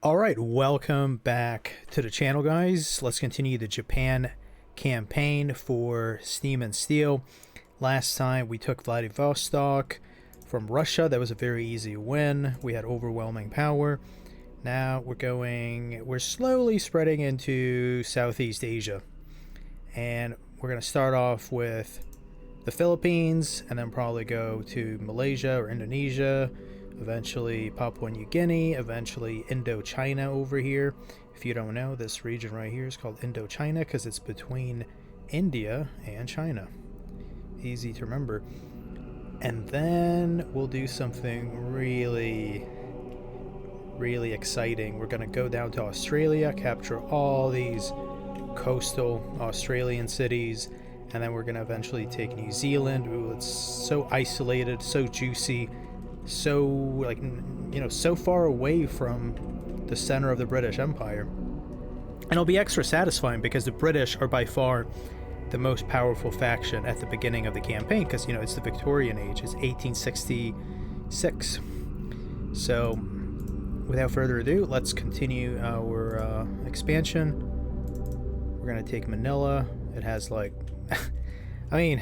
Alright, welcome back to the channel, guys. Let's continue the Japan campaign for Steam and Steel. Last time we took Vladivostok from Russia. That was a very easy win. We had overwhelming power. Now we're slowly spreading into Southeast Asia. And we're going to start off with the Philippines and then probably go to Malaysia or Indonesia. Eventually Papua New Guinea, eventually Indochina over here. If you don't know, this region right here is called Indochina because it's between India and China. Easy to remember. And then we'll do something really exciting. We're going to go down to Australia, capture all these coastal Australian cities, and then we're going to eventually take New Zealand. Ooh, it's so isolated, so juicy. So, like, you know, so far away from the center of the British Empire. And it'll be extra satisfying because the British are by far the most powerful faction at the beginning of the campaign because, you know, it's the Victorian age. It's 1866. So, without further ado, let's continue our expansion. We're going to take Manila. It has, like, I mean,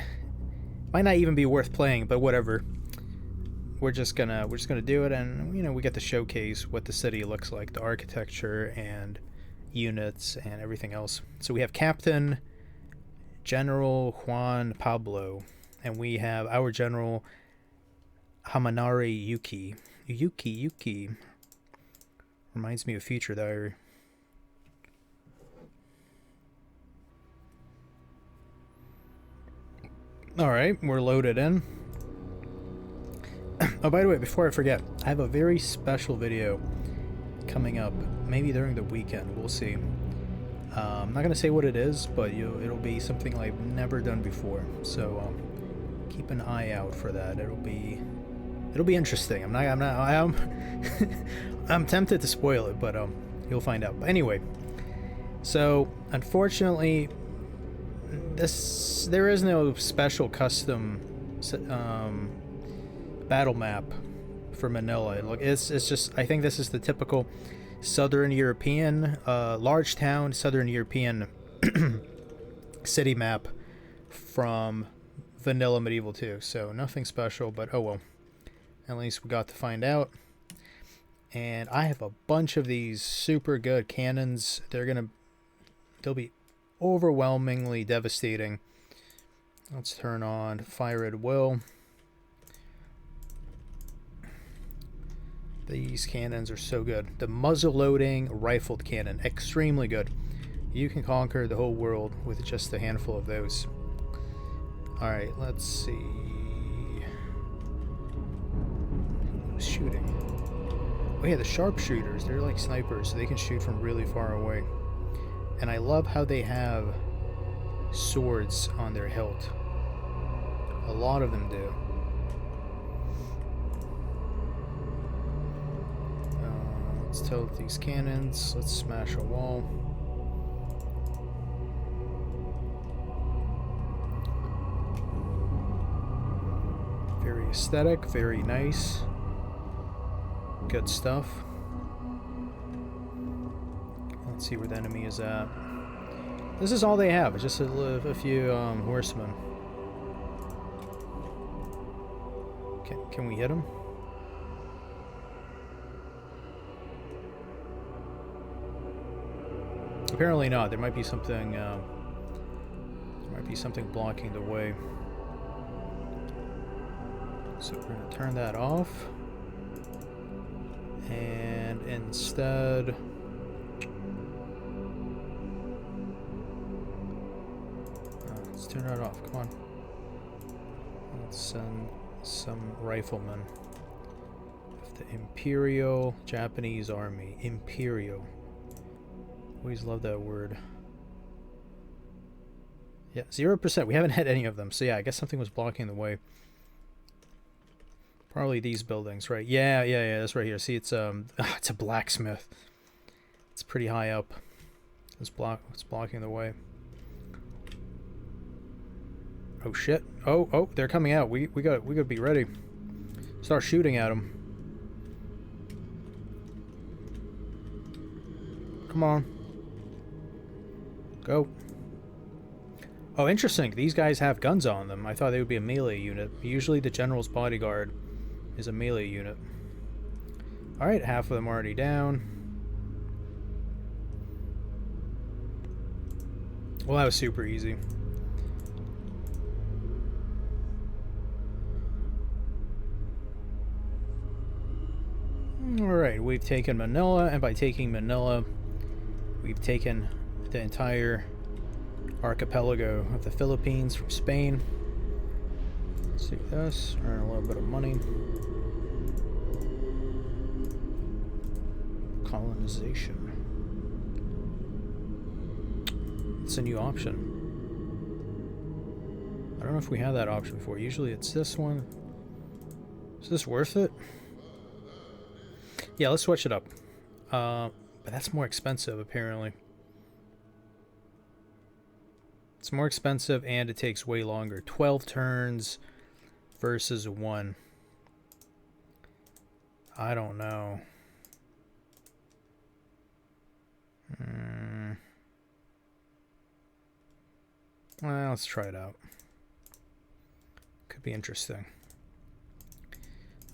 might not even be worth playing, but whatever. We're just gonna do it, and you know, we get to showcase what the city looks like, the architecture and units and everything else. So we have Captain General Juan Pablo, and we have our General Hamanari Yuki. Yuki reminds me of Future Diary. All right, we're loaded in. Oh, by the way, before I forget, I have a very special video coming up, maybe during the weekend, we'll see. I'm not going to say what it is, but it'll be something I've never done before, so keep an eye out for that. It'll be interesting. I'm tempted to spoil it, but you'll find out. But anyway, so unfortunately, there is no special custom battle map for Manila. Look, it's just, I think this is the typical Southern European, large town Southern European city map from vanilla Medieval 2. So nothing special, but oh well. At least we got to find out. And I have a bunch of these super good cannons. They'll be overwhelmingly devastating. Let's turn on Fire at Will. These cannons are so good. The muzzle-loading rifled cannon, extremely good. You can conquer the whole world with just a handful of those. Alright, let's see. Who's shooting? Oh yeah, the sharpshooters. They're like snipers, so they can shoot from really far away. And I love how they have swords on their hilt. A lot of them do. Let's tilt these cannons. Let's smash a wall. Very aesthetic, very nice. Good stuff. Let's see where the enemy is at. This is all they have. It's just a few horsemen. Can we hit them? Apparently not. There might be something. Blocking the way. So we're gonna turn that off, and instead, let's turn that off. Come on. Let's send some riflemen. The Imperial Japanese Army. Imperial. Always love that word. Yeah, 0%. We haven't hit any of them. So yeah, I guess something was blocking the way. Probably these buildings, right? Yeah, that's right here. See, it's it's a blacksmith. It's pretty high up. It's blocking the way. Oh shit. Oh, they're coming out. We gotta be ready. Start shooting at them. Come on. Go. Oh, interesting. These guys have guns on them. I thought they would be a melee unit. Usually the general's bodyguard is a melee unit. Alright, half of them already down. Well, that was super easy. Alright, we've taken Manila, and by taking Manila, we've taken the entire archipelago of the Philippines from Spain. Let's do this, earn a little bit of money. Colonization. It's a new option. I don't know if we had that option before. Usually it's this one. Is this worth it? Yeah, let's switch it up. But that's more expensive, apparently. It's more expensive and it takes way longer. 12 turns versus 1. I don't know. Well, let's try it out. Could be interesting.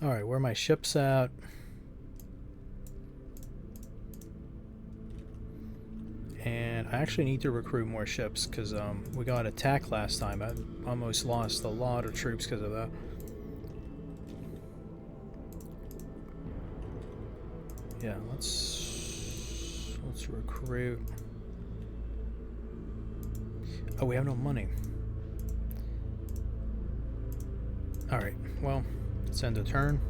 Alright, where are my ships at? And I actually need to recruit more ships because we got attacked last time. I almost lost a lot of troops because of that. Yeah, let's recruit. Oh, we have no money. Alright, well, let's end a turn.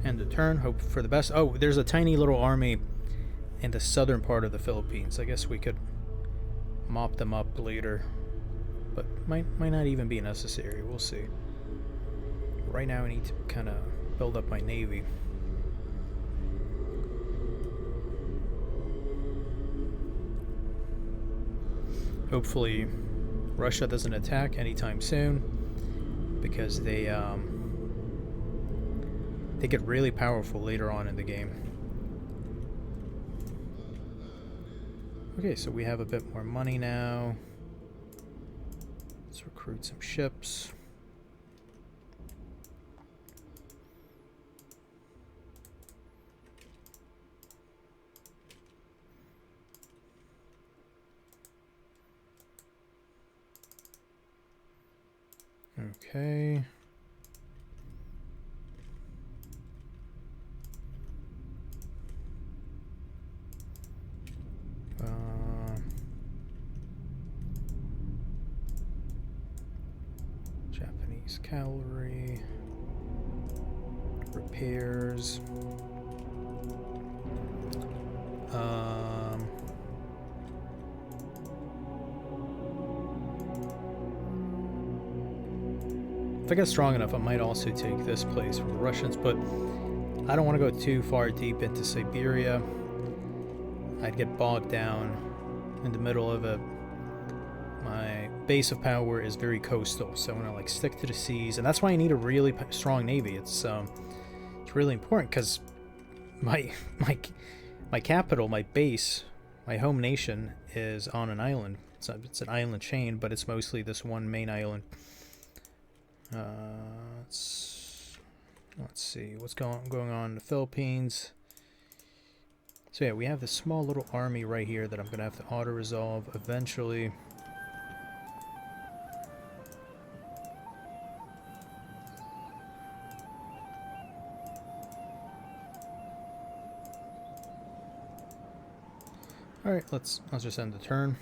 End a turn, hope for the best. Oh, there's a tiny little army in the southern part of the Philippines. I guess we could mop them up later. But might not even be necessary. We'll see. Right now I need to kind of build up my navy. Hopefully Russia doesn't attack anytime soon, because they get really powerful later on in the game. Okay, so we have a bit more money now. Let's recruit some ships. Okay. Japanese cavalry. Repairs. If I get strong enough, I might also take this place from the Russians, but I don't want to go too far deep into Siberia. I'd get bogged down in the middle of it. My base of power is very coastal, so I want to like stick to the seas, and that's why I need a really strong navy. It's really important because my capital, my base, my home nation is on an island. It's an island chain, but it's mostly this one main island. Let's see what's going on in the Philippines. So yeah, we have this small little army right here that I'm gonna have to auto-resolve eventually. Alright, let's just end the turn.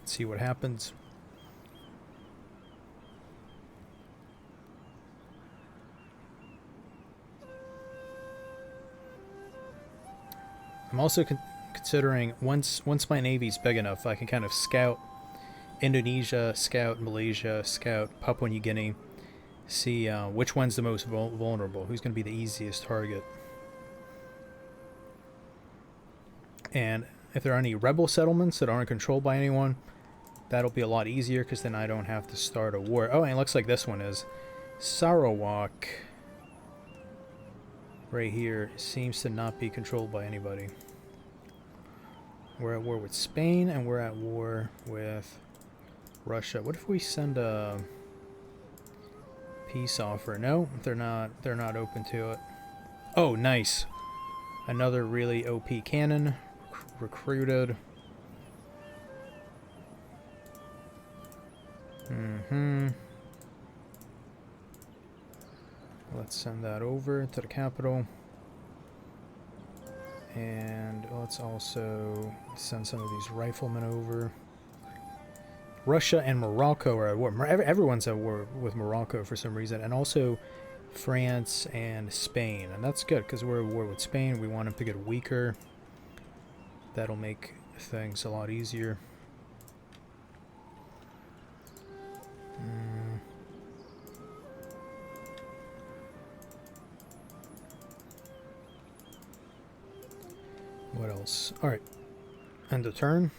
See what happens. I'm also considering once my navy's big enough, I can kind of scout Indonesia, scout Malaysia, scout Papua New Guinea, see which one's the most vulnerable, who's going to be the easiest target. And if there are any rebel settlements that aren't controlled by anyone, that'll be a lot easier because then I don't have to start a war. Oh, and it looks like this one is Sarawak. right here seems to not be controlled by anybody. We're at war with Spain, and we're at war with Russia. What if we send a peace offer? No, they're not open to it. Oh, nice. Another really OP cannon recruited. Let's send that over to the capital. And let's also send some of these riflemen over. Russia and Morocco are at war. Everyone's at war with Morocco for some reason. And also France and Spain. And that's good because we're at war with Spain. We want them to get weaker. That'll make things a lot easier. What else? Alright. End of turn.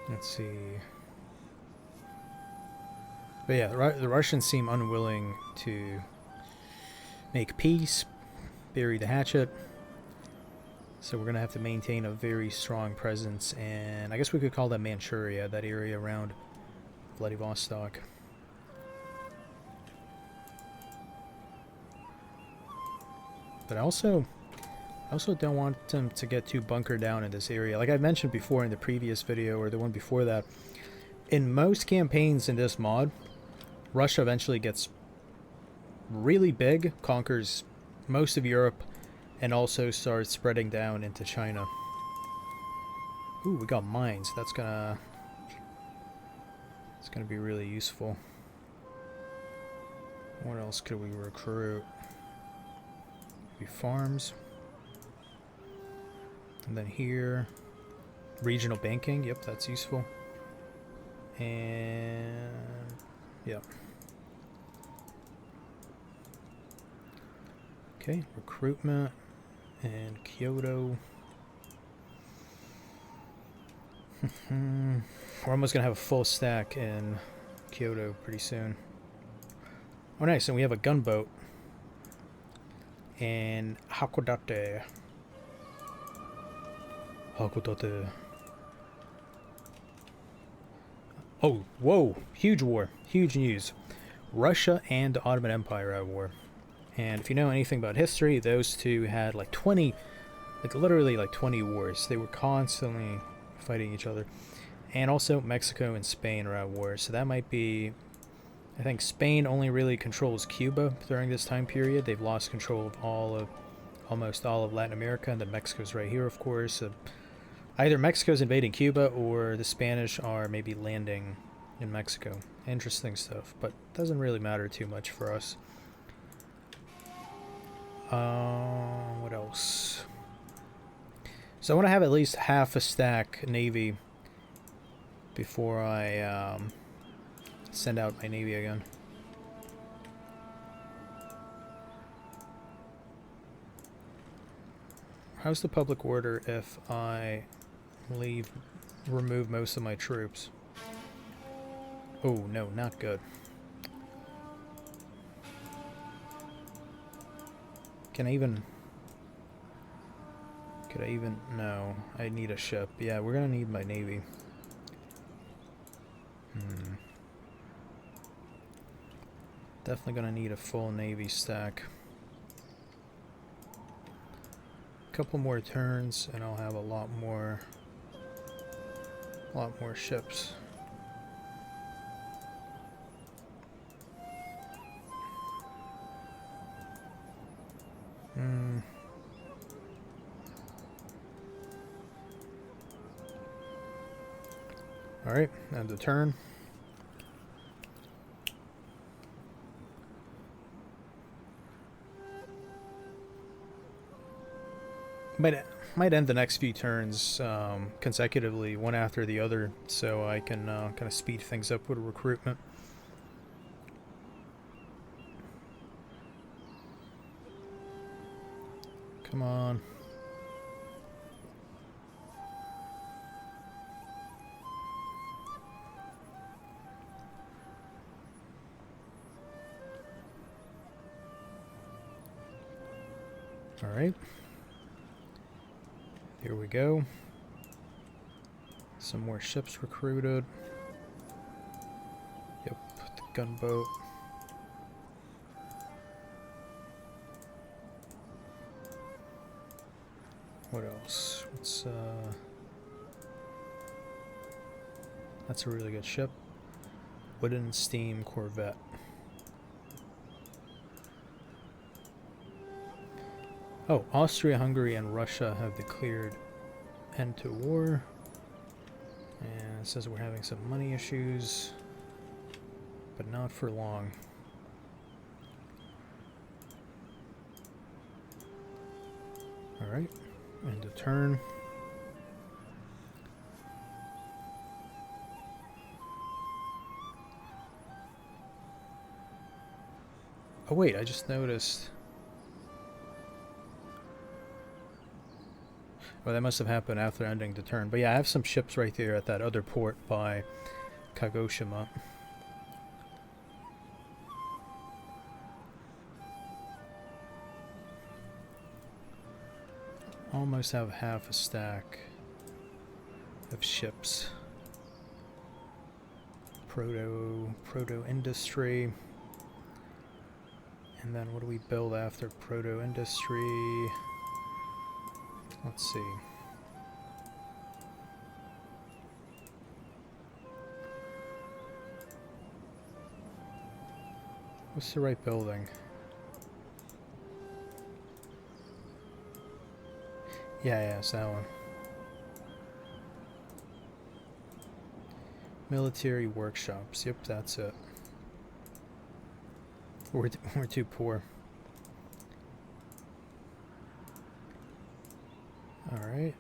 Let's see. But yeah, the Russians seem unwilling to make peace, bury the hatchet. So we're going to have to maintain a very strong presence, and I guess we could call that Manchuria, that area around Vladivostok. But I also don't want them to get too bunkered down in this area. Like I mentioned before in the previous video, or the one before that, in most campaigns in this mod, Russia eventually gets really big, conquers most of Europe, and also starts spreading down into China. Ooh, we got mines. It's gonna be really useful. What else could we recruit? Maybe farms. And then here, regional banking. Yep, that's useful. And yep. Okay, recruitment and Kyoto. We're almost gonna have a full stack in Kyoto pretty soon. Oh, nice, and we have a gunboat in Hakodate. Oh, whoa, huge war, huge news. Russia and the Ottoman Empire are at war. And if you know anything about history, those two had like 20, like literally like 20 wars. They were constantly fighting each other. And also Mexico and Spain are at war. So that might be, I think Spain only really controls Cuba during this time period. They've lost control of almost all of Latin America, and then Mexico's right here, of course. So either Mexico's invading Cuba or the Spanish are maybe landing in Mexico. Interesting stuff, but doesn't really matter too much for us. What else? So I want to have at least half a stack Navy before I send out my Navy again. How's the public order if I remove most of my troops? Oh no, not good. Could I even, no, I need a ship. Yeah, we're gonna need my Navy. Definitely gonna need a full Navy stack. Couple more turns and I'll have a lot more ships. Alright, end of turn. Might end the next few turns consecutively, one after the other, so I can kind of speed things up with recruitment. Come on. Alright. Here we go. Some more ships recruited. Yep, the gunboat. What else? What's that's a really good ship. Wooden steam corvette. Oh, Austria, Hungary, and Russia have declared end to war. And it says we're having some money issues, but not for long. Alright, end of turn. Oh wait, I just noticed. Well, that must have happened after ending the turn. But yeah, I have some ships right there at that other port by Kagoshima. Almost have half a stack of ships. Proto industry. And then what do we build after proto industry? Let's see. What's the right building? Yeah, it's that one. Military workshops. Yep, that's it. We're too poor. Alright.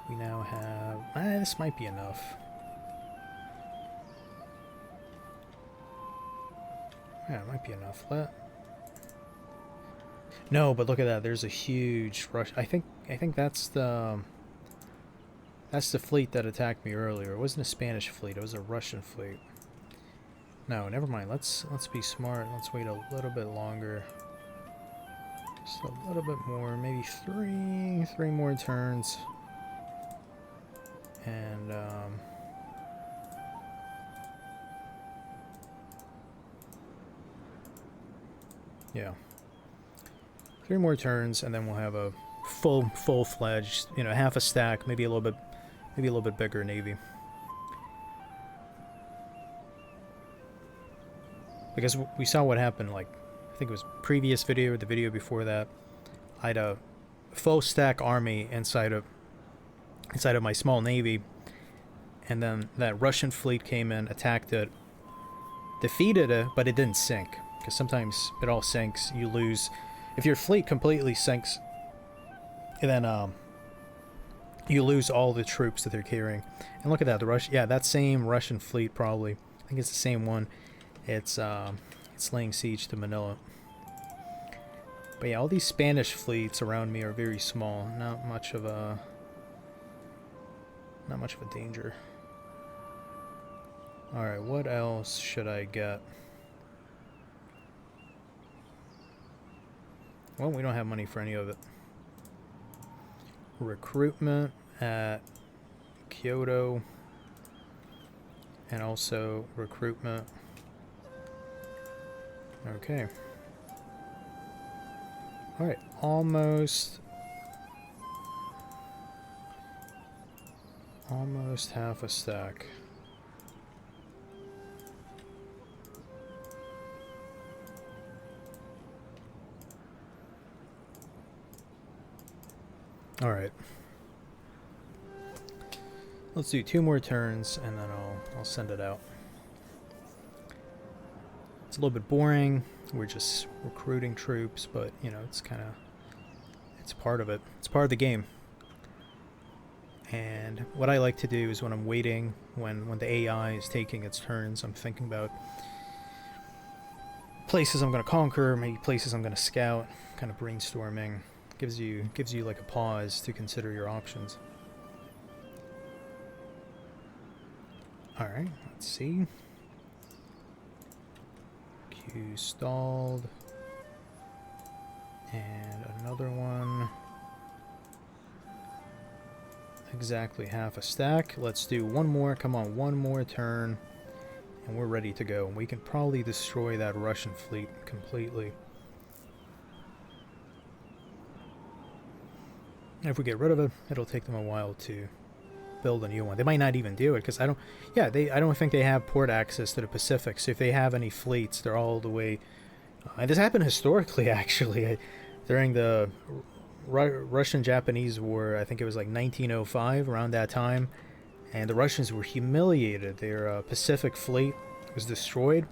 We now have... this might be enough. Yeah, it might be enough. No, but look at that. There's a huge rush. I think that's the fleet that attacked me earlier. It wasn't a Spanish fleet. It was a Russian fleet. No, never mind. Let's be smart. Let's wait a little bit longer. Just a little bit more. Maybe three more turns. And yeah. 3 more turns, and then we'll have a full-fledged, you know, half a stack, maybe a little bit bigger navy. Because we saw what happened, like, I think it was previous video or the video before that. I had a full stack army inside of my small navy, and then that Russian fleet came in, attacked it, defeated it, but it didn't sink. Because sometimes it all sinks, you lose. If your fleet completely sinks, then you lose all the troops that they're carrying. And look at that, that same Russian fleet probably. I think it's the same one. It's laying siege to Manila. But yeah, all these Spanish fleets around me are very small. Not much of a danger. All right, what else should I get? Well, we don't have money for any of it. Recruitment at Kyoto. And also recruitment. Okay. Alright, almost half a stack. Alright. Let's do 2 more turns and then I'll send it out. It's a little bit boring. We're just recruiting troops, but you know, it's part of it. It's part of the game. And what I like to do is when I'm waiting, when the AI is taking its turns, I'm thinking about places I'm going to conquer, maybe places I'm going to scout, kind of brainstorming. Gives you like a pause to consider your options. Alright, let's see. Q stalled. And another one. Exactly half a stack. Let's do one more. Come on, one more turn. And we're ready to go. We can probably destroy that Russian fleet completely. If we get rid of it, it'll take them a while to build a new one. They might not even do it because I don't think they have port access to the Pacific. So if they have any fleets, they're all the way. And this happened historically, actually, during the Russian-Japanese War. I think it was like 1905, around that time, and the Russians were humiliated. Their Pacific fleet was destroyed,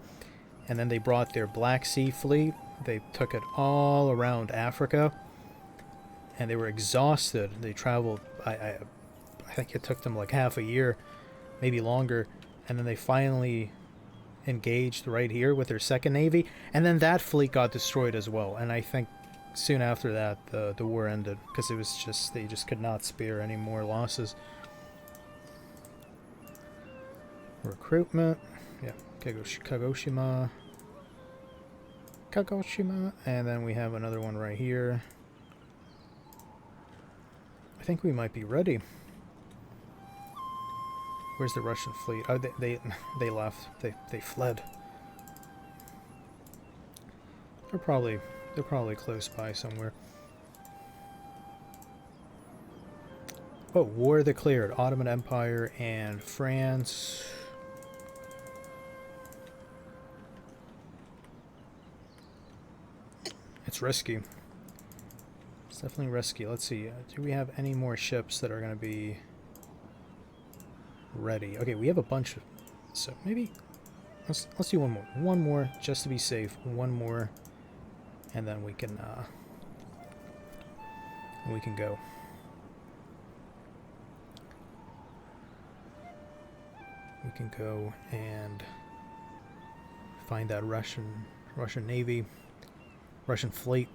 and then they brought their Black Sea fleet. They took it all around Africa, and they were exhausted. They traveled. I think it took them like half a year, maybe longer, and then they finally engaged right here with their second navy, and then that fleet got destroyed as well. And I think soon after that the war ended because it was just they just could not spare any more losses. Recruitment, yeah, Kagoshima, and then we have another one right here. I think we might be ready. Where's the Russian fleet? Oh, they left. They fled. They're probably close by somewhere. Oh, war declared. Ottoman Empire and France. It's risky. It's definitely risky. Let's see. Do we have any more ships that are going to be ready? Okay, we have a bunch of... So maybe... Let's do one more. One more, just to be safe. One more. And then we can go. We can go and find that Russian Navy, Russian fleet.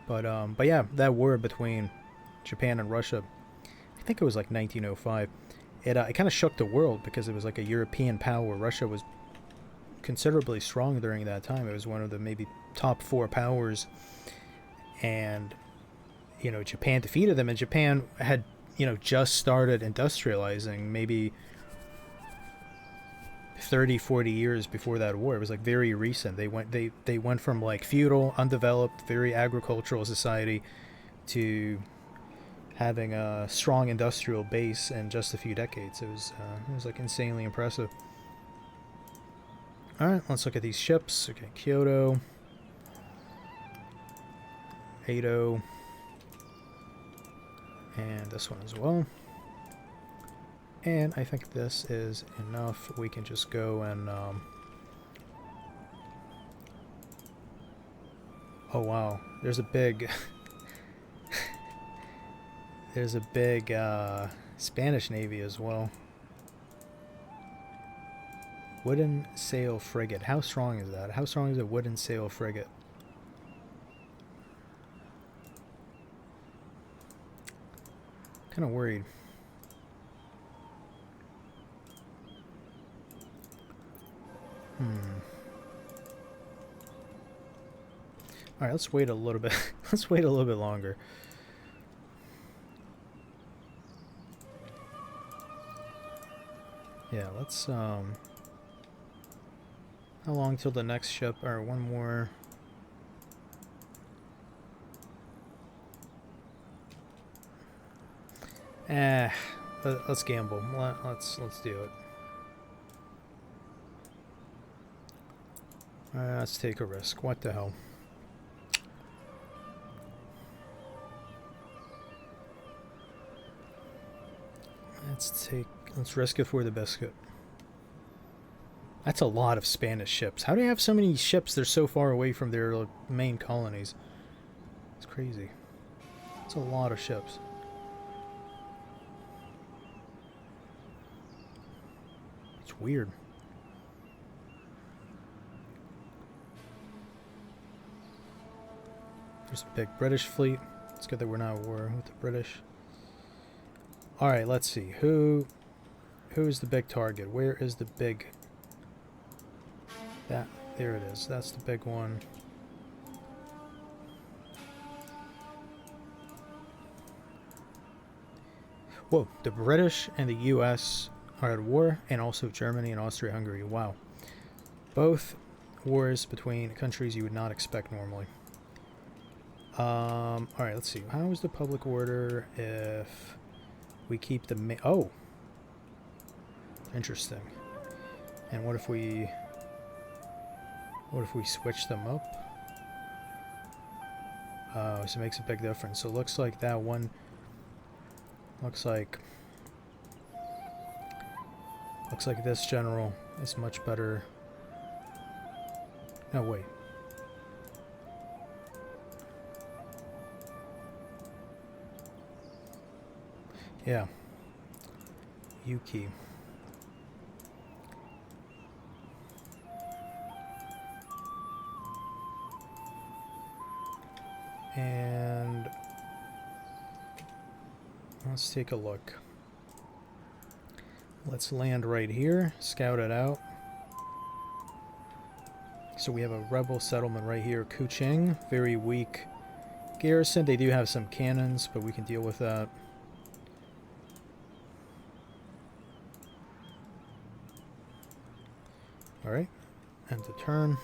But yeah, that war between Japan and Russia, I think it was like 1905. It kind of shook the world because it was like a European power. Russia was considerably strong during that time. It was one of the maybe top 4 powers, and Japan defeated them, and Japan had just started industrializing maybe 30-40 years before that war. It was like very recent. They went from like feudal, undeveloped, very agricultural society to having a strong industrial base in just a few decades. It was like insanely impressive. Alright, let's look at these ships. Okay, Kyoto, Edo, and this one as well. And I think this is enough. We can just go and oh wow, there's a big there's a big Spanish Navy as well. Wooden sail frigate. How strong is that? How strong is a wooden sail frigate? Kind of worried. Alright, let's wait a little bit. Let's wait a little bit longer. Yeah, let's how long till the next ship? Or one more. Let's gamble. Let's do it. Let's take a risk. What the hell? Let's risk it for the biscuit. That's a lot of Spanish ships. How do you have so many ships that are so far away from their main colonies? It's crazy. It's a lot of ships. It's weird. There's a big British fleet. It's good that we're not at war with the British. Alright, let's see. Who's the big target? Where is the big... There it is. That's the big one. Whoa, the British and the US are at war, and also Germany and Austria-Hungary. Wow. Both wars between countries you would not expect normally. Alright, let's see. How is the public order if we keep the... Oh! Interesting. And what if we... What if we switch them up? So it makes a big difference. So it looks like that one... Looks like this general is much better. No, wait. Yeah. Yuki. And let's take a look. Let's land right here, scout it out. So we have a rebel settlement right here, Kuching, very weak garrison. They do have some cannons, but we can deal with that. Alright, end the turn.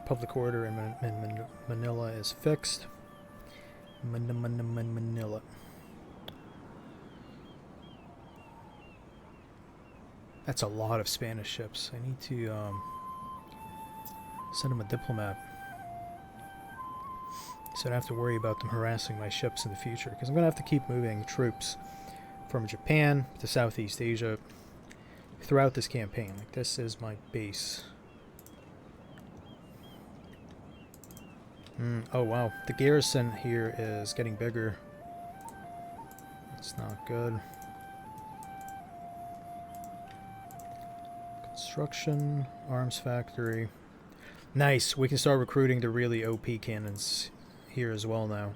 Public order in Manila is fixed. Manila. That's a lot of Spanish ships. I need to send them a diplomat, so I don't have to worry about them harassing my ships in the future, because I'm going to have to keep moving troops from Japan to Southeast Asia throughout this campaign. Like, this is my base. Oh wow, the garrison here is getting bigger. It's not good. Construction, arms factory. Nice, we can start recruiting the really OP cannons here as well now.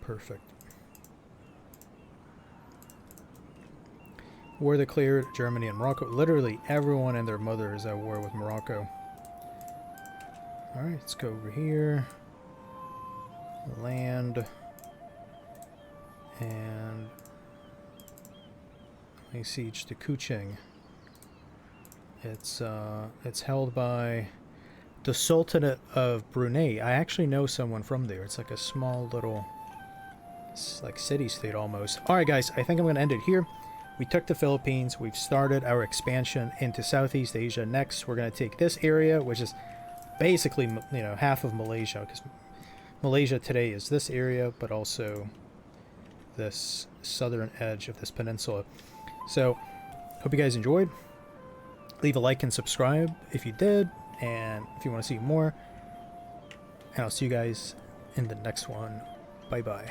Perfect. War declared, Germany and Morocco. Literally everyone and their mother is at war with Morocco. Alright, let's go over here. Land. And lay siege to Kuching. It's held by the Sultanate of Brunei. I actually know someone from there. It's like a small little, it's like city-state almost. Alright guys, I think I'm going to end it here. We took the Philippines. We've started our expansion into Southeast Asia. Next, we're going to take this area, which is basically, you know, half of Malaysia, because Malaysia today is this area, but also this southern edge of this peninsula. So, hope you guys enjoyed. Leave a like and subscribe if you did, and if you want to see more. And I'll see you guys in the next one. Bye-bye.